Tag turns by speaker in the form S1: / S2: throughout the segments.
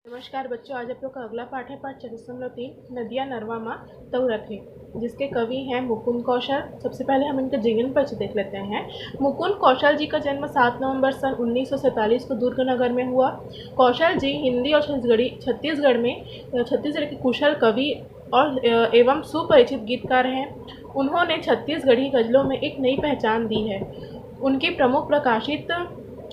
S1: नमस्कार बच्चों, आज आप लोग का अगला पाठ है पाठ 4.3 नदिया नरवा माँ तौरत है, जिसके कवि हैं मुकुंद कौशल। सबसे पहले हम इनका जीवन परिचय देख लेते हैं। मुकुंद कौशल जी का जन्म 7 नवंबर सन 1947 को दुर्ग नगर में हुआ। कौशल जी हिंदी और छत्तीसगढ़ के कुशल कवि और एवं सुपरिचित गीतकार हैं। उन्होंने छत्तीसगढ़ी गजलों में एक नई पहचान दी है। उनकी प्रमुख प्रकाशित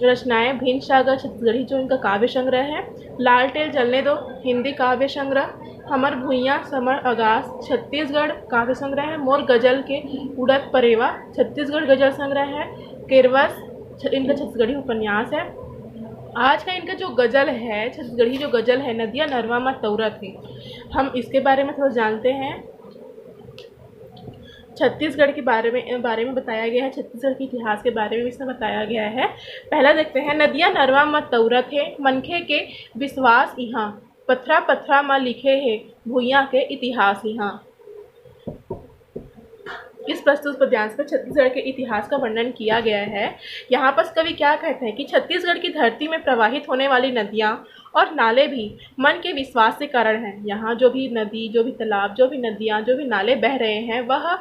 S1: रचनाएं भीम सागर छत्तीसगढ़ी जो इनका काव्य संग्रह है, लालटेन जलने दो हिंदी काव्य संग्रह, हमर भुइयां समर आगास छत्तीसगढ़ काव्य संग्रह है, मोर गजल के उड़त परेवा छत्तीसगढ़ गजल संग्रह है, केरवस इनका छत्तीसगढ़ी उपन्यास है। आज का इनका जो गजल है, छत्तीसगढ़ी जो गजल है नदिया नरवा माँ तौरत है, हम इसके बारे में थोड़ा जानते हैं। छत्तीसगढ़ के बारे में बताया गया है, छत्तीसगढ़ के इतिहास के बारे में इसमें बताया गया है। पहला देखते हैं, नदिया नरवा म तौरत है, मनखे के विश्वास इहाँ, पथरा पथरा म लिखे है, भुइयां के इतिहास इहाँ। इस प्रस्तुत पद्यांश में छत्तीसगढ़ के इतिहास का वर्णन किया गया है। यहाँ पर कवि क्या कहते हैं कि छत्तीसगढ़ की धरती में प्रवाहित होने वाली नदियाँ और नाले भी मन के विश्वास के कारण हैं। यहाँ जो भी नदी, जो भी तालाब, जो भी नदियाँ, जो भी नाले बह रहे हैं, वह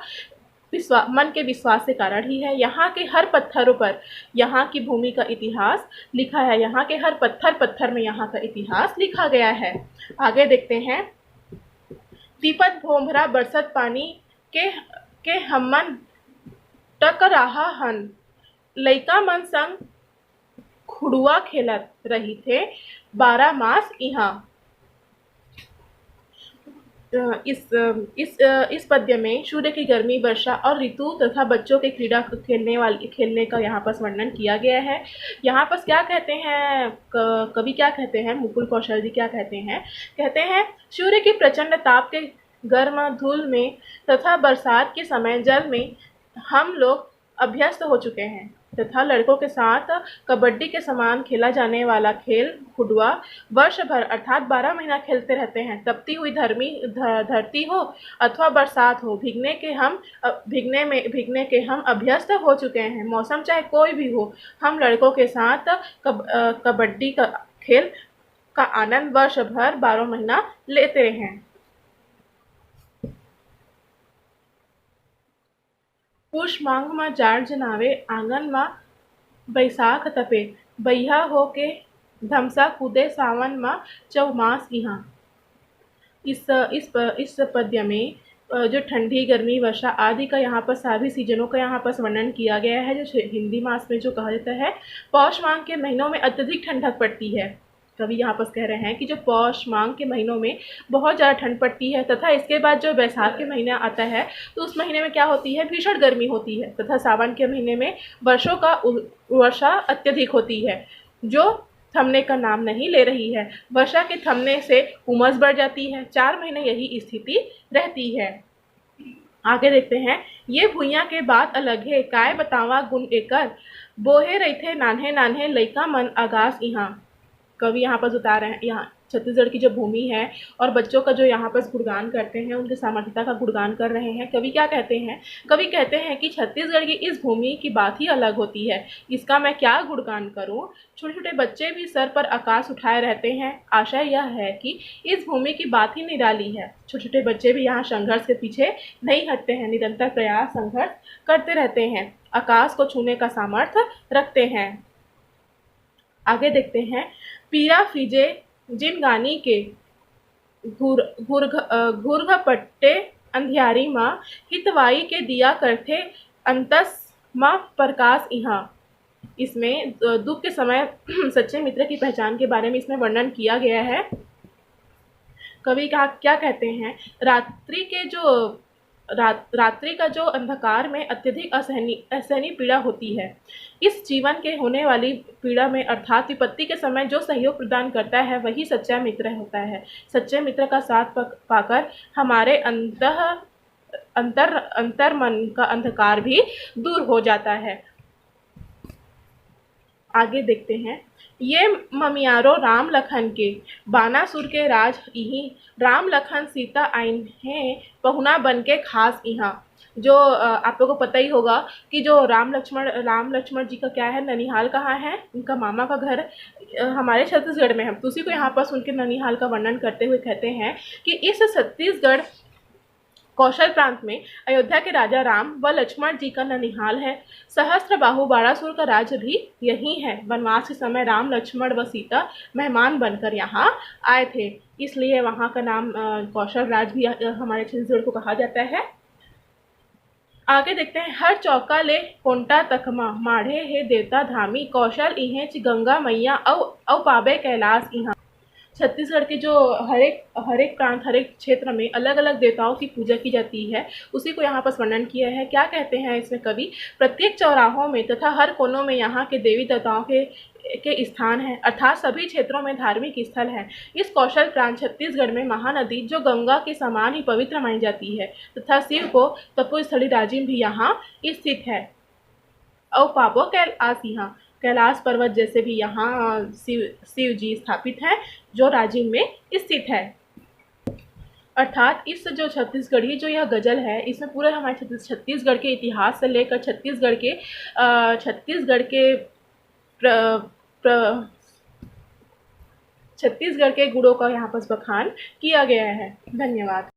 S1: मन के विश्वास के कारण ही है। यहाँ के हर पत्थरों पर यहाँ की भूमि का इतिहास लिखा है। यहाँ के हर पत्थर पत्थर में यहाँ का इतिहास लिखा गया है। आगे देखते हैं, दीपत भोमरा बरसत पानी के हमन टक रहा हन, लइका मन संग खुड़ुआ खेलत रही थे 12 मास इहाँ। इस पद्य में सूर्य की गर्मी, वर्षा और ऋतु तथा बच्चों के क्रीड़ा खेलने का यहाँ पर वर्णन किया गया है। यहाँ पर क्या कहते हैं, कवि क्या कहते हैं, मुकुल कौशल जी क्या कहते हैं, कहते हैं सूर्य की प्रचंड ताप के गर्म धूल में तथा बरसात के समय जल में हम लोग अभ्यस्त हो चुके हैं तथा लड़कों के साथ कबड्डी के समान खेला जाने वाला खेल खुडुआ वर्ष भर अर्थात 12 महीना खेलते रहते हैं। तपती हुई धरती हो अथवा बरसात हो, भीगने के हम अभ्यस्त हो चुके हैं। मौसम चाहे कोई भी हो, हम लड़कों के साथ कबड्डी का खेल का आनंद वर्ष भर 12 महीना लेते हैं। पुष मांग म जाड़ जनावे, आंगन म बैसाख तपे, बइहा हो के धमसा कूदे सावन म चौमास इहाँ। इस पद्य में जो ठंडी, गर्मी, वर्षा आदि का यहाँ पर सभी सीजनों का यहाँ पर वर्णन किया गया है। जो हिंदी मास में जो कहा जाता है, पौष मांग के महीनों में अत्यधिक ठंडक पड़ती है। कवि यहाँ पर कह रहे हैं कि जो पौष मांग के महीनों में बहुत ज़्यादा ठंड पड़ती है तथा इसके बाद जो बैसाख के महीना आता है तो उस महीने में क्या होती है, भीषण गर्मी होती है तथा सावन के महीने में वर्षा अत्यधिक होती है जो थमने का नाम नहीं ले रही है। वर्षा के थमने से उमस बढ़ जाती है। 4 महीने यही स्थिति रहती है। आगे देखते हैं, ये भुइयां के बात अलग है, काय बतावा गुण एकर, बोहे रहते नान्हे नान्हे लइका मन आगास इहाँ। कवि यहाँ पर उतार रहे हैं, यहाँ छत्तीसगढ़ की जो भूमि है और बच्चों का जो यहाँ पर गुणगान करते हैं, उनकी सामर्थ्यता का गुणगान कर रहे हैं। कवि क्या कहते हैं, कवि कहते हैं कि छत्तीसगढ़ की इस भूमि की बात ही अलग होती है, इसका मैं क्या गुणगान करूं। छोटे छोटे बच्चे भी सर पर आकाश उठाए रहते हैं। आशय यह है कि इस भूमि की बात ही निराली है। छोटे छोटे बच्चे भी यहाँ संघर्ष के पीछे नहीं हटते हैं, निरंतर प्रयास संघर्ष करते रहते हैं, आकाश को छूने का सामर्थ्य रखते हैं। आगे देखते हैं, पीरा फीजे जिन गानी के घुर्घ पट्टे अंधियारी माँ, हितवाई के दिया करते अंतस माँ प्रकाश इहाँ। इसमें दुख के समय सच्चे मित्र की पहचान के बारे में इसमें वर्णन किया गया है। कवि क्या कहते हैं, रात्रि का जो अंधकार में अत्यधिक असहनीय पीड़ा होती है, इस जीवन के होने वाली पीड़ा में अर्थात विपत्ति के समय जो सहयोग प्रदान करता है वही सच्चा मित्र होता है। सच्चे मित्र का साथ पाकर हमारे अंतर मन का अंधकार भी दूर हो जाता है। आगे देखते हैं, ये ममियारो राम लखन के, बानासुर के राज इही, राम लखन सीता आइन हैं, पहुना बन के खास इहाँ। जो आप लोगों को पता ही होगा कि जो राम लक्ष्मण जी का क्या है, ननिहाल कहाँ है, उनका मामा का घर हमारे छत्तीसगढ़ में है। तो उसी को यहाँ पर उनके ननिहाल का वर्णन करते हुए कहते हैं कि इस छत्तीसगढ़ कौशल प्रांत में अयोध्या के राजा राम व लक्ष्मण जी का ननिहाल है। सहस्त्र बाहु बारासुर का राज्य भी यही है। वनवास के समय राम लक्ष्मण व सीता मेहमान बनकर यहाँ आए थे, इसलिए वहाँ का नाम कौशल राज भी हमारे छत्तीसगढ़ को कहा जाता है। आगे देखते हैं, हर चौका ले कोंटा तकमा माढ़े हे देवता धामी कौशल इहें गंगा मैया औ पाबे कैलाश इहाँ। छत्तीसगढ़ के जो हर एक प्रांत, हर एक क्षेत्र में अलग अलग देवताओं की पूजा की जाती है, उसी को यहाँ पर वर्णन किया है। क्या कहते हैं इसमें कवि, प्रत्येक चौराहों में तथा हर कोनों में यहाँ के देवी देवताओं के स्थान है, अर्थात सभी क्षेत्रों में धार्मिक स्थल है। इस कौशल प्रांत छत्तीसगढ़ में महानदी जो गंगा के समान ही पवित्र मानी जाती है तथा शिव को तपोस्थली राजिम भी यहाँ स्थित है। और पापो कैलाश यहाँ, कैलाश पर्वत जैसे भी यहाँ शिव जी स्थापित हैं, जो राजिम में स्थित है। अर्थात इस जो छत्तीसगढ़ी जो यह गज़ल है, इसमें पूरा हमारे छत्तीसगढ़ के इतिहास से लेकर छत्तीसगढ़ के गुणों का यहाँ पर बखान किया गया है। धन्यवाद।